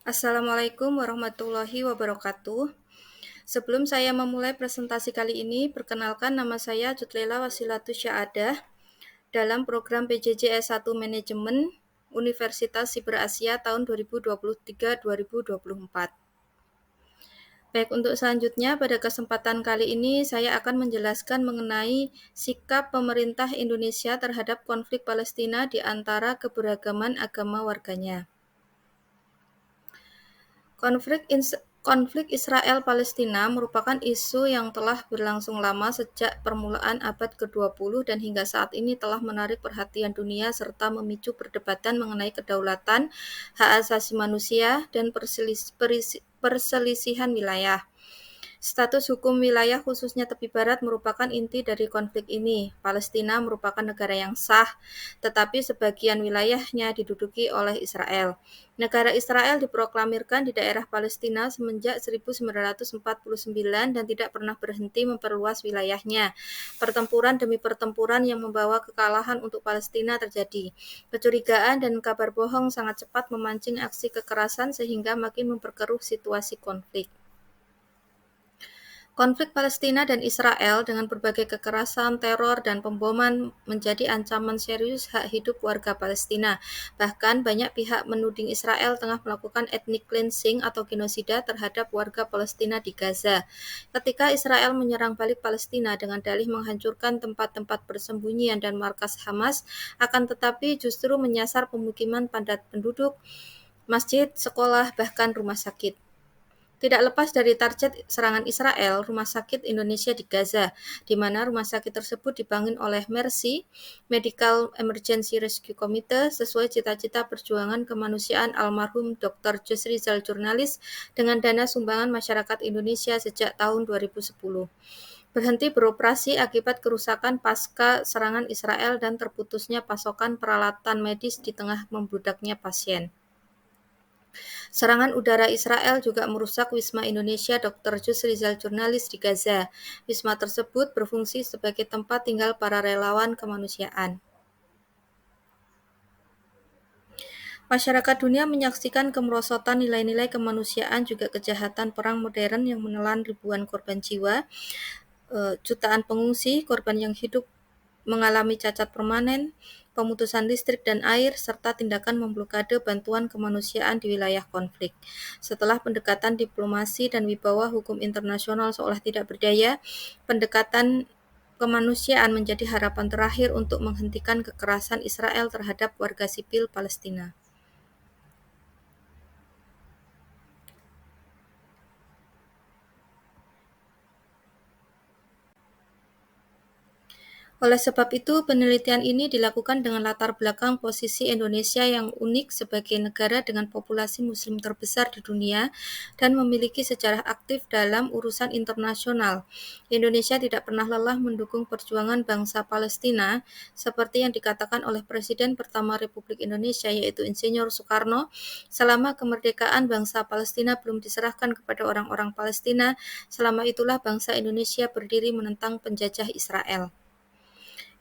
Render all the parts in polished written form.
Assalamualaikum warahmatullahi wabarakatuh. Sebelum saya memulai presentasi kali ini, perkenalkan nama saya Jutlela Wasilatus Syaadah dalam program PJJ S1 Manajemen Universitas Siber Asia tahun 2023-2024. Baik, untuk selanjutnya pada kesempatan kali ini saya akan menjelaskan mengenai sikap pemerintah Indonesia terhadap konflik Palestina di antara keberagaman agama warganya. Konflik Israel-Palestina merupakan isu yang telah berlangsung lama sejak permulaan abad ke-20 dan hingga saat ini telah menarik perhatian dunia serta memicu perdebatan mengenai kedaulatan, hak asasi manusia, dan perselisihan wilayah. Status hukum wilayah khususnya tepi barat merupakan inti dari konflik ini. Palestina merupakan negara yang sah, tetapi sebagian wilayahnya diduduki oleh Israel. Negara Israel diproklamirkan di daerah Palestina semenjak 1949 dan tidak pernah berhenti memperluas wilayahnya. Pertempuran demi pertempuran yang membawa kekalahan untuk Palestina terjadi. Kecurigaan dan kabar bohong sangat cepat memancing aksi kekerasan sehingga makin memperkeruh situasi konflik. Konflik Palestina dan Israel dengan berbagai kekerasan, teror, dan pemboman menjadi ancaman serius hak hidup warga Palestina. Bahkan banyak pihak menuding Israel tengah melakukan ethnic cleansing atau genosida terhadap warga Palestina di Gaza. Ketika Israel menyerang balik Palestina dengan dalih menghancurkan tempat-tempat persembunyian dan markas Hamas, akan tetapi justru menyasar pemukiman padat penduduk, masjid, sekolah, bahkan rumah sakit. Tidak lepas dari target serangan Israel, Rumah Sakit Indonesia di Gaza, di mana rumah sakit tersebut dibangun oleh Mercy Medical Emergency Rescue Committee sesuai cita-cita perjuangan kemanusiaan almarhum Dr. Yusrizal jurnalis dengan dana sumbangan masyarakat Indonesia sejak tahun 2010. Berhenti beroperasi akibat kerusakan pasca serangan Israel dan terputusnya pasokan peralatan medis di tengah membludaknya pasien. Serangan udara Israel juga merusak Wisma Indonesia Dr. Yusrizal jurnalis di Gaza. Wisma tersebut berfungsi sebagai tempat tinggal para relawan kemanusiaan. Masyarakat dunia menyaksikan kemerosotan nilai-nilai kemanusiaan juga kejahatan perang modern yang menelan ribuan korban jiwa, jutaan pengungsi, korban yang hidup mengalami cacat permanen, pemutusan listrik dan air, serta tindakan memblokade bantuan kemanusiaan di wilayah konflik. Setelah pendekatan diplomasi dan wibawa hukum internasional seolah tidak berdaya, pendekatan kemanusiaan menjadi harapan terakhir untuk menghentikan kekerasan Israel terhadap warga sipil Palestina. Oleh sebab itu, penelitian ini dilakukan dengan latar belakang posisi Indonesia yang unik sebagai negara dengan populasi Muslim terbesar di dunia dan memiliki sejarah aktif dalam urusan internasional. Indonesia tidak pernah lelah mendukung perjuangan bangsa Palestina, seperti yang dikatakan oleh Presiden pertama Republik Indonesia, yaitu Insinyur Soekarno, selama kemerdekaan bangsa Palestina belum diserahkan kepada orang-orang Palestina, selama itulah bangsa Indonesia berdiri menentang penjajah Israel.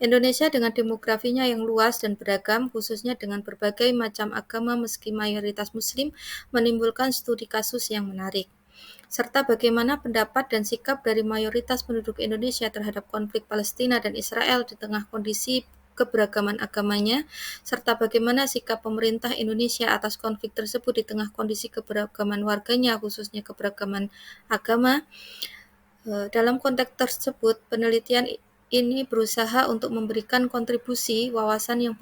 Indonesia dengan demografinya yang luas dan beragam, khususnya dengan berbagai macam agama meski mayoritas Muslim, menimbulkan studi kasus yang menarik. Serta bagaimana pendapat dan sikap dari mayoritas penduduk Indonesia terhadap konflik Palestina dan Israel di tengah kondisi keberagaman agamanya, serta bagaimana sikap pemerintah Indonesia atas konflik tersebut di tengah kondisi keberagaman warganya, khususnya keberagaman agama. Dalam konteks tersebut, penelitian ini berusaha untuk memberikan kontribusi wawasan yang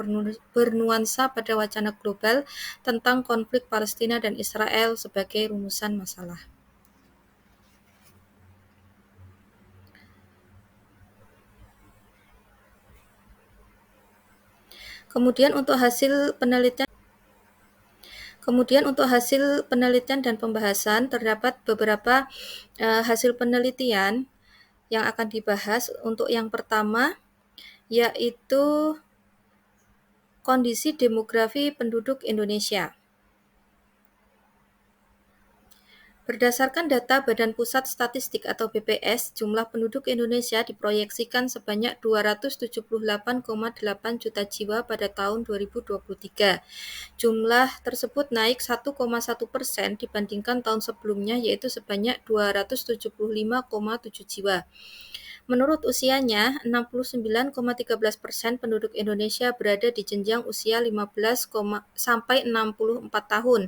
bernuansa pada wacana global tentang konflik Palestina dan Israel sebagai rumusan masalah. Kemudian untuk hasil penelitian dan pembahasan terdapat beberapa hasil penelitian yang akan dibahas. Untuk yang pertama yaitu kondisi demografi penduduk Indonesia. Berdasarkan data Badan Pusat Statistik atau BPS, jumlah penduduk Indonesia diproyeksikan sebanyak 278,8 juta jiwa pada tahun 2023. Jumlah tersebut naik 1,1% dibandingkan tahun sebelumnya, yaitu sebanyak 275,7 jiwa. Menurut usianya, 69,13% penduduk Indonesia berada di jenjang usia 15 sampai 64 tahun.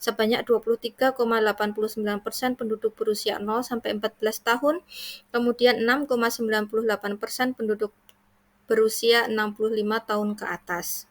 Sebanyak 23,89% penduduk berusia 0 sampai 14 tahun. Kemudian 6,98% penduduk berusia 65 tahun ke atas.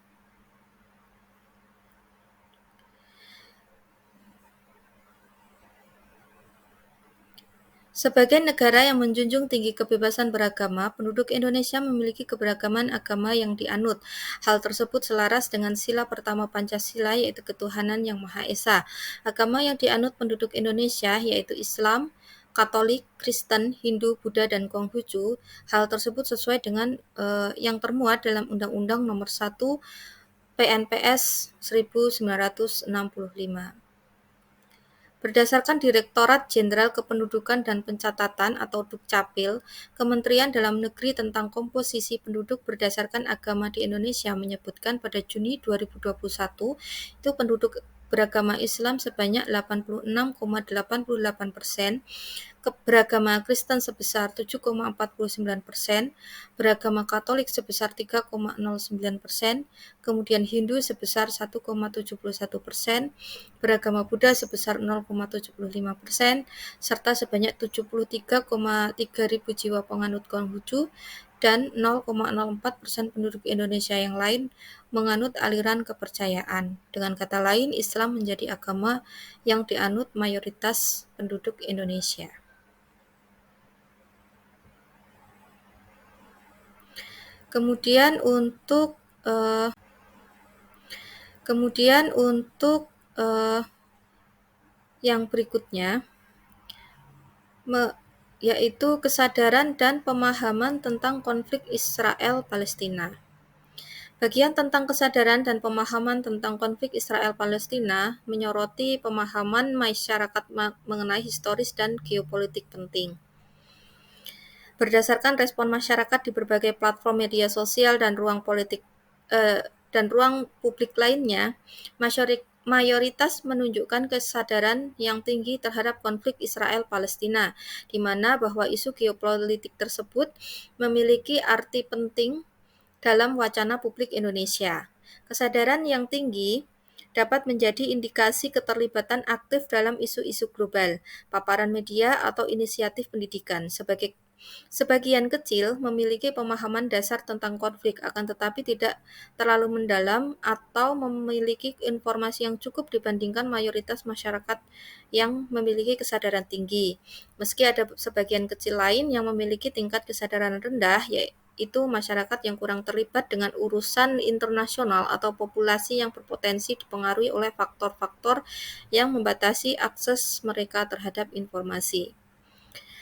Sebagai negara yang menjunjung tinggi kebebasan beragama, penduduk Indonesia memiliki keberagaman agama yang dianut. Hal tersebut selaras dengan sila pertama Pancasila, yaitu ketuhanan yang Maha Esa. Agama yang dianut penduduk Indonesia yaitu Islam, Katolik, Kristen, Hindu, Buddha, dan Konghucu. Hal tersebut sesuai dengan yang termuat dalam Undang-Undang Nomor 1 PNPS 1965. Berdasarkan Direktorat Jenderal Kependudukan dan Pencatatan atau Dukcapil, Kementerian Dalam Negeri tentang komposisi penduduk berdasarkan agama di Indonesia menyebutkan pada Juni 2021 itu penduduk beragama Islam sebanyak 86,88%, beragama Kristen sebesar 7,49%, beragama Katolik sebesar 3,09%, kemudian Hindu sebesar 1,71%, beragama Buddha sebesar 0,75%, serta sebanyak 73,3 ribu jiwa penganut Konghucu dan 0,04% penduduk Indonesia yang lain menganut aliran kepercayaan. Dengan kata lain, Islam menjadi agama yang dianut mayoritas penduduk Indonesia. Kemudian untuk yang berikutnya, yaitu kesadaran dan pemahaman tentang konflik Israel-Palestina. Bagian tentang kesadaran dan pemahaman tentang konflik Israel-Palestina menyoroti pemahaman masyarakat mengenai historis dan geopolitik penting. Berdasarkan respon masyarakat di berbagai platform media sosial dan ruang publik lainnya, mayoritas menunjukkan kesadaran yang tinggi terhadap konflik Israel-Palestina, di mana bahwa isu geopolitik tersebut memiliki arti penting dalam wacana publik Indonesia. Kesadaran yang tinggi dapat menjadi indikasi keterlibatan aktif dalam isu-isu global, paparan media, atau inisiatif pendidikan. Sebagian kecil memiliki pemahaman dasar tentang konflik, akan tetapi tidak terlalu mendalam atau memiliki informasi yang cukup dibandingkan mayoritas masyarakat yang memiliki kesadaran tinggi. Meski ada sebagian kecil lain yang memiliki tingkat kesadaran rendah, yaitu masyarakat yang kurang terlibat dengan urusan internasional atau populasi yang berpotensi dipengaruhi oleh faktor-faktor yang membatasi akses mereka terhadap informasi.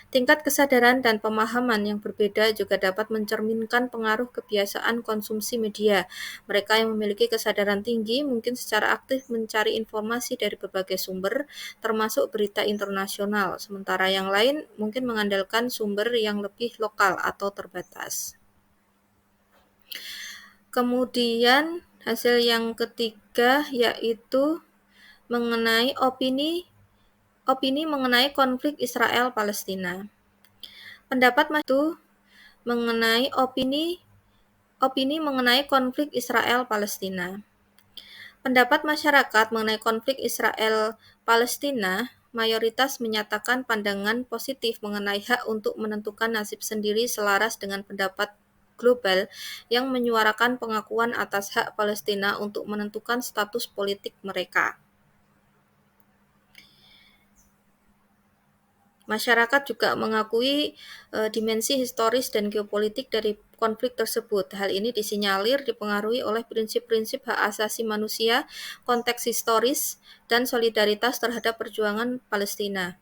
Tingkat kesadaran dan pemahaman yang berbeda juga dapat mencerminkan pengaruh kebiasaan konsumsi media. Mereka yang memiliki kesadaran tinggi mungkin secara aktif mencari informasi dari berbagai sumber, termasuk berita internasional, sementara yang lain mungkin mengandalkan sumber yang lebih lokal atau terbatas. Kemudian hasil yang ketiga yaitu mengenai opini mengenai konflik Israel-Palestina. Pendapat itu mengenai opini mengenai konflik Israel-Palestina. Pendapat masyarakat mengenai konflik Israel-Palestina mayoritas menyatakan pandangan positif mengenai hak untuk menentukan nasib sendiri selaras dengan pendapat global yang menyuarakan pengakuan atas hak Palestina untuk menentukan status politik mereka. Masyarakat juga mengakui dimensi historis dan geopolitik dari konflik tersebut. Hal ini disinyalir dipengaruhi oleh prinsip-prinsip hak asasi manusia, konteks historis, dan solidaritas terhadap perjuangan Palestina.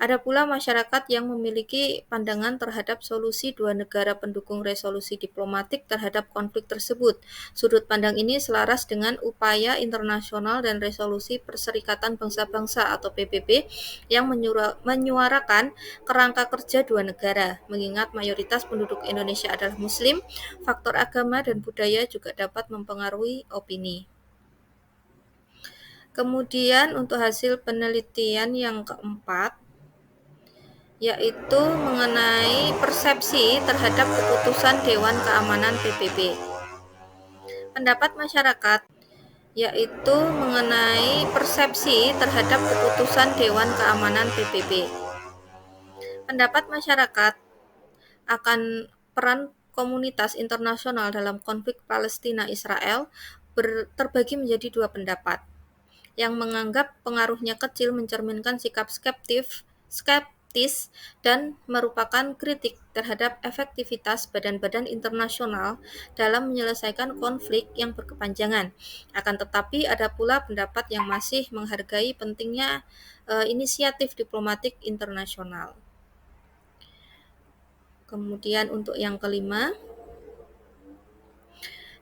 Ada pula masyarakat yang memiliki pandangan terhadap solusi dua negara pendukung resolusi diplomatik terhadap konflik tersebut. Sudut pandang ini selaras dengan upaya internasional dan resolusi Perserikatan Bangsa-Bangsa atau PBB yang menyuarakan kerangka kerja dua negara. Mengingat mayoritas penduduk Indonesia adalah Muslim, faktor agama dan budaya juga dapat mempengaruhi opini. Kemudian untuk hasil penelitian yang keempat, yaitu mengenai persepsi terhadap keputusan Dewan Keamanan PBB. Pendapat masyarakat yaitu mengenai persepsi terhadap keputusan Dewan Keamanan PBB. Pendapat masyarakat akan peran komunitas internasional dalam konflik Palestina-Israel terbagi menjadi dua pendapat. Yang menganggap pengaruhnya kecil mencerminkan sikap skeptis dan merupakan kritik terhadap efektivitas badan-badan internasional dalam menyelesaikan konflik yang berkepanjangan. Akan tetapi ada pula pendapat yang masih menghargai pentingnya inisiatif diplomatik internasional. Kemudian untuk yang kelima,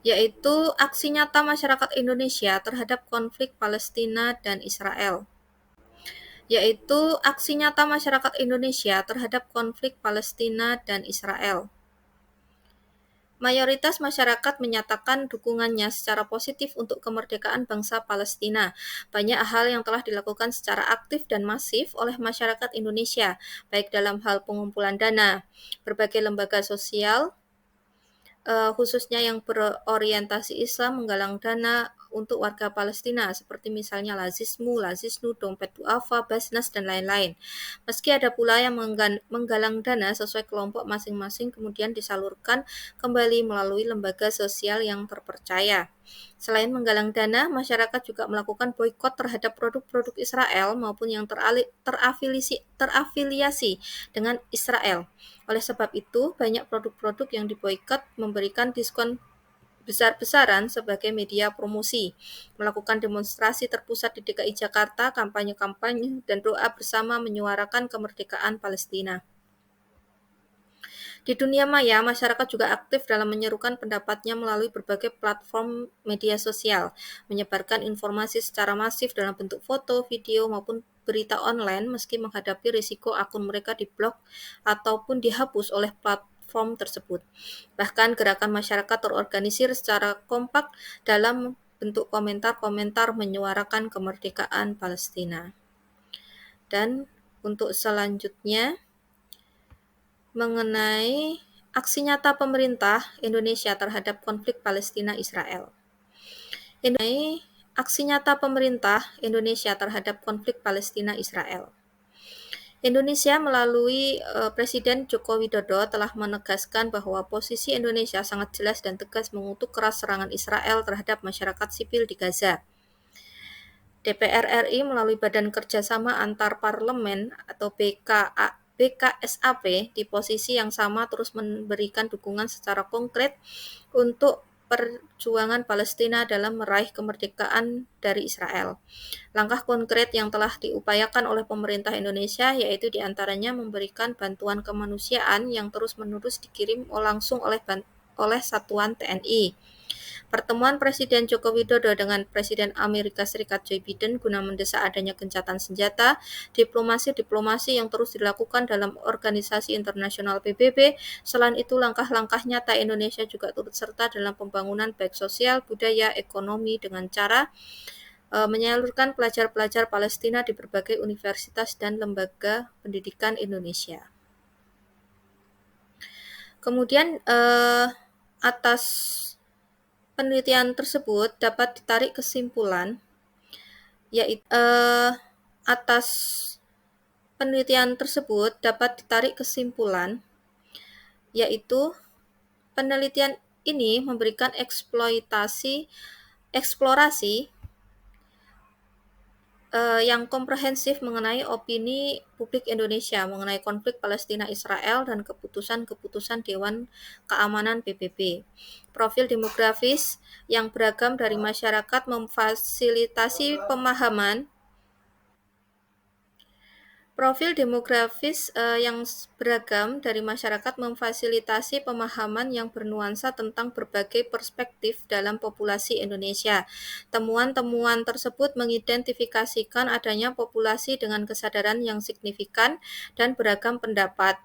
yaitu aksi nyata masyarakat Indonesia terhadap konflik Palestina dan Israel. Yaitu aksi nyata masyarakat Indonesia terhadap konflik Palestina dan Israel. Mayoritas masyarakat menyatakan dukungannya secara positif untuk kemerdekaan bangsa Palestina. Banyak hal yang telah dilakukan secara aktif dan masif oleh masyarakat Indonesia, baik dalam hal pengumpulan dana, berbagai lembaga sosial, khususnya yang berorientasi Islam menggalang dana untuk warga Palestina seperti misalnya Lazismu, Lazisnu, Dompet Duafa, Basnas, dan lain-lain. Meski ada pula yang menggalang dana sesuai kelompok masing-masing kemudian disalurkan kembali melalui lembaga sosial yang terpercaya. Selain menggalang dana, masyarakat juga melakukan boikot terhadap produk-produk Israel maupun yang terafiliasi dengan Israel. Oleh sebab itu, banyak produk-produk yang diboikot memberikan diskon besar-besaran sebagai media promosi, melakukan demonstrasi terpusat di DKI Jakarta, kampanye-kampanye, dan doa bersama menyuarakan kemerdekaan Palestina. Di dunia maya, masyarakat juga aktif dalam menyerukan pendapatnya melalui berbagai platform media sosial, menyebarkan informasi secara masif dalam bentuk foto, video, maupun berita online meski menghadapi risiko akun mereka diblok ataupun dihapus oleh platform tersebut. Bahkan gerakan masyarakat terorganisir secara kompak dalam bentuk komentar-komentar menyuarakan kemerdekaan Palestina. Dan untuk selanjutnya, mengenai aksi nyata pemerintah Indonesia terhadap konflik Palestina-Israel. Aksi nyata pemerintah Indonesia terhadap konflik Palestina-Israel. Indonesia melalui Presiden Joko Widodo telah menegaskan bahwa posisi Indonesia sangat jelas dan tegas mengutuk keras serangan Israel terhadap masyarakat sipil di Gaza. DPR RI melalui Badan Kerjasama Antar Parlemen atau BKSAP di posisi yang sama terus memberikan dukungan secara konkret untuk perjuangan Palestina dalam meraih kemerdekaan dari Israel. Langkah konkret yang telah diupayakan oleh pemerintah Indonesia yaitu diantaranya memberikan bantuan kemanusiaan yang terus-menerus dikirim langsung oleh satuan TNI. Pertemuan Presiden Joko Widodo dengan Presiden Amerika Serikat Joe Biden guna mendesak adanya gencatan senjata, diplomasi yang terus dilakukan dalam organisasi internasional PBB. Selain itu, langkah-langkah nyata Indonesia juga turut serta dalam pembangunan baik sosial, budaya, ekonomi dengan cara menyalurkan pelajar-pelajar Palestina di berbagai universitas dan lembaga pendidikan Indonesia. Kemudian atas penelitian tersebut dapat ditarik kesimpulan yaitu penelitian ini memberikan eksplorasi yang komprehensif mengenai opini publik Indonesia mengenai konflik Palestina-Israel dan keputusan-keputusan Dewan Keamanan PBB. Profil demografis yang beragam dari masyarakat memfasilitasi pemahaman Profil demografis yang beragam dari masyarakat memfasilitasi pemahaman yang bernuansa tentang berbagai perspektif dalam populasi Indonesia. Temuan-temuan tersebut mengidentifikasikan adanya populasi dengan kesadaran yang signifikan dan beragam pendapat,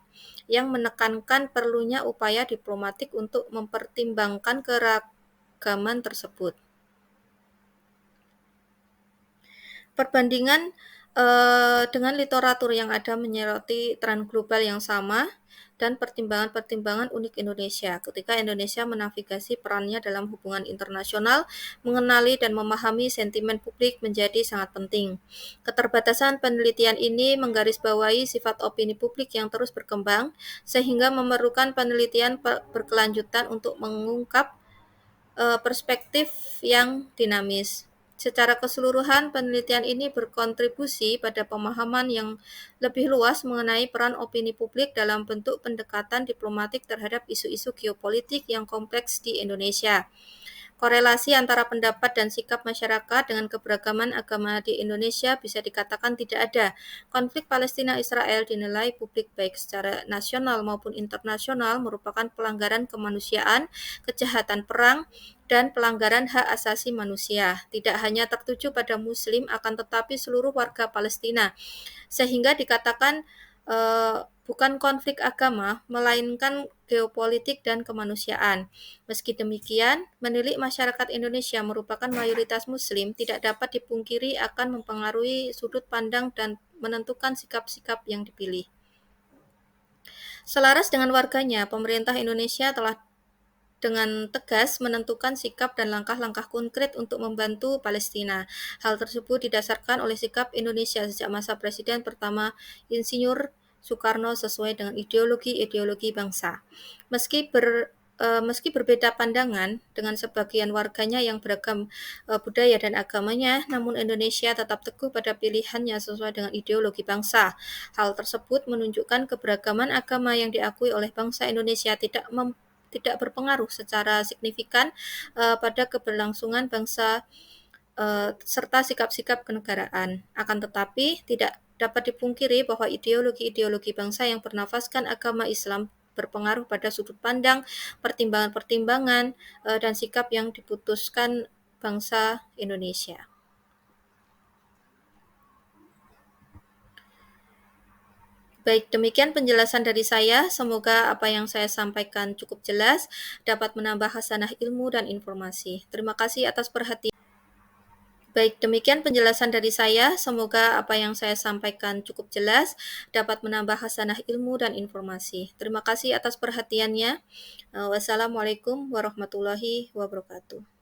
yang menekankan perlunya upaya diplomatik untuk mempertimbangkan keragaman tersebut. Perbandingan dengan literatur yang ada menyoroti tren global yang sama dan pertimbangan-pertimbangan unik Indonesia ketika Indonesia menavigasi perannya dalam hubungan internasional, mengenali dan memahami sentimen publik menjadi sangat penting. Keterbatasan penelitian ini menggarisbawahi sifat opini publik yang terus berkembang, sehingga memerlukan penelitian berkelanjutan untuk mengungkap perspektif yang dinamis. Secara keseluruhan, penelitian ini berkontribusi pada pemahaman yang lebih luas mengenai peran opini publik dalam bentuk pendekatan diplomatik terhadap isu-isu geopolitik yang kompleks di Indonesia. Korelasi antara pendapat dan sikap masyarakat dengan keberagaman agama di Indonesia bisa dikatakan tidak ada. Konflik Palestina-Israel dinilai publik baik secara nasional maupun internasional merupakan pelanggaran kemanusiaan, kejahatan perang, dan pelanggaran hak asasi manusia. Tidak hanya tertuju pada Muslim, akan tetapi seluruh warga Palestina, sehingga dikatakan bukan konflik agama, melainkan geopolitik dan kemanusiaan. Meski demikian, menilik masyarakat Indonesia merupakan mayoritas Muslim tidak dapat dipungkiri akan mempengaruhi sudut pandang dan menentukan sikap-sikap yang dipilih. Selaras dengan warganya, pemerintah Indonesia telah dengan tegas menentukan sikap dan langkah-langkah konkret untuk membantu Palestina. Hal tersebut didasarkan oleh sikap Indonesia sejak masa Presiden pertama Insinyur Soekarno sesuai dengan ideologi bangsa. Meski berbeda pandangan dengan sebagian warganya yang beragam budaya dan agamanya, namun Indonesia tetap teguh pada pilihannya sesuai dengan ideologi bangsa. Hal tersebut menunjukkan keberagaman agama yang diakui oleh bangsa Indonesia tidak berpengaruh secara signifikan pada keberlangsungan bangsa serta sikap-sikap kenegaraan. Akan tetapi, tidak dapat dipungkiri bahwa ideologi-ideologi bangsa yang bernafaskan agama Islam berpengaruh pada sudut pandang, pertimbangan-pertimbangan, dan sikap yang diputuskan bangsa Indonesia. Baik, demikian penjelasan dari saya. Semoga apa yang saya sampaikan cukup jelas, dapat menambah hasanah ilmu dan informasi. Terima kasih atas perhatian. Baik, demikian penjelasan dari saya. Semoga apa yang saya sampaikan cukup jelas, dapat menambah hasanah ilmu dan informasi. Terima kasih atas perhatiannya. Wassalamualaikum warahmatullahi wabarakatuh.